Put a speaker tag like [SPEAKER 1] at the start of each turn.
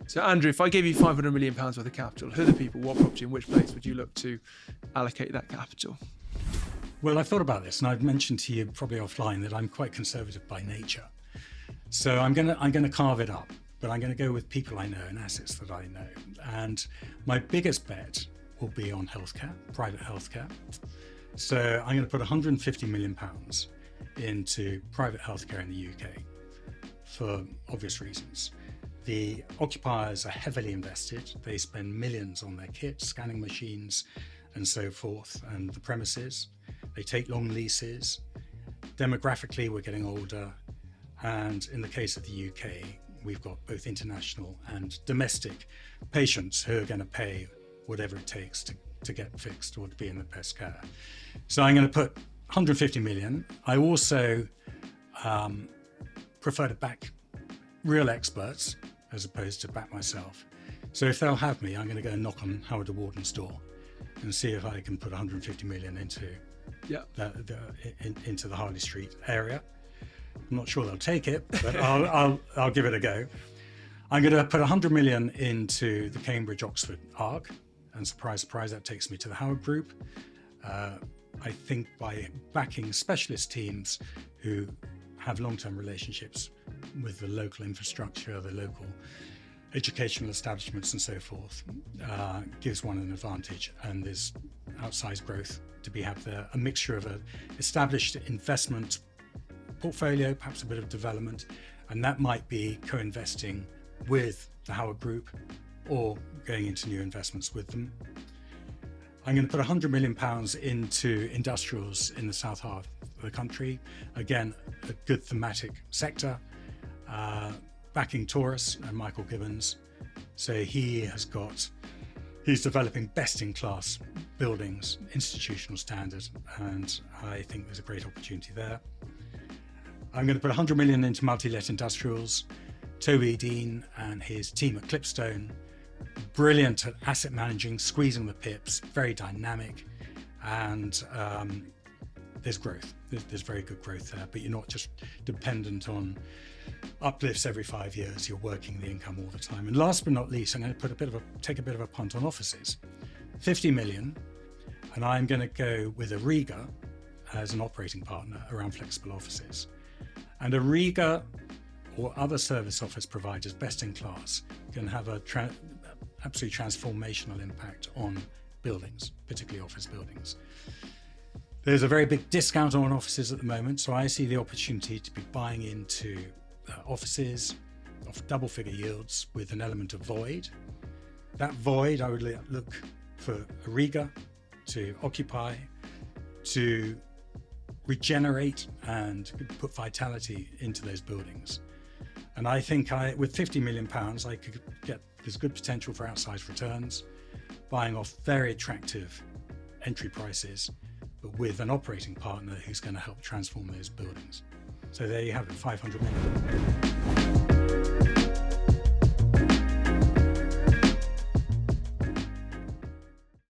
[SPEAKER 1] So Andrew, if I gave you £500 million worth of capital, who are the people, what property, in which place would you look to allocate that capital?
[SPEAKER 2] Well, I've thought about this, and I've mentioned to you probably offline that I'm quite conservative by nature. So I'm gonna carve it up, but I'm gonna go with people I know and assets that I know. And my biggest bet will be on healthcare, private healthcare. So I'm gonna put £150 million into private healthcare in the UK for obvious reasons. The occupiers are heavily invested. They spend millions on their kit, scanning machines, and so forth, and the premises. They take long leases. Demographically, we're getting older. And in the case of the UK, we've got both international and domestic patients who are going to pay whatever it takes to get fixed or to be in the best care. So I'm going to put 150 million. I also prefer to back real experts as opposed to back myself. So if they'll have me, I'm going to go and knock on Howard Warden's door and see if I can put 150 million into into the Harley Street area. I'm not sure they'll take it, but I'll give it a go. I'm going to put 100 million into the Cambridge Oxford ARC, and surprise, surprise, that takes me to the Howard Group. I think by backing specialist teams who have long-term relationships with the local infrastructure, the local educational establishments and so forth, gives one an advantage, and there's outsized growth to be had there. A mixture of an established investment portfolio, perhaps a bit of development, and that might be co-investing with the Howard Group or going into new investments with them. I'm going to put £100 million into industrials in the south half of the country. Again, a good thematic sector, backing Taurus and Michael Gibbons. So he's developing best-in-class buildings, institutional standard, and I think there's a great opportunity there. I'm going to put 100 million into multi-let industrials. Toby Dean and his team at Clipstone, brilliant at asset managing, squeezing the pips, very dynamic, and there's growth. There's very good growth there, but you're not just dependent on uplifts every 5 years. You're working the income all the time. And last but not least, I'm going to take a bit of a punt on offices. 50 million, and I'm going to go with a Riga as an operating partner around flexible offices. And a Riga or other service office providers, best in class, can have a absolutely transformational impact on buildings, particularly office buildings. There's a very big discount on offices at the moment, so I see the opportunity to be buying into offices of double-figure yields with an element of void. That void, I would look for a Riga to occupy, to regenerate and put vitality into those buildings. And I think with £50 million, I could get, there's good potential for outsized returns, buying off very attractive entry prices, but with an operating partner who's going to help transform those buildings. So there you have it, 500 million.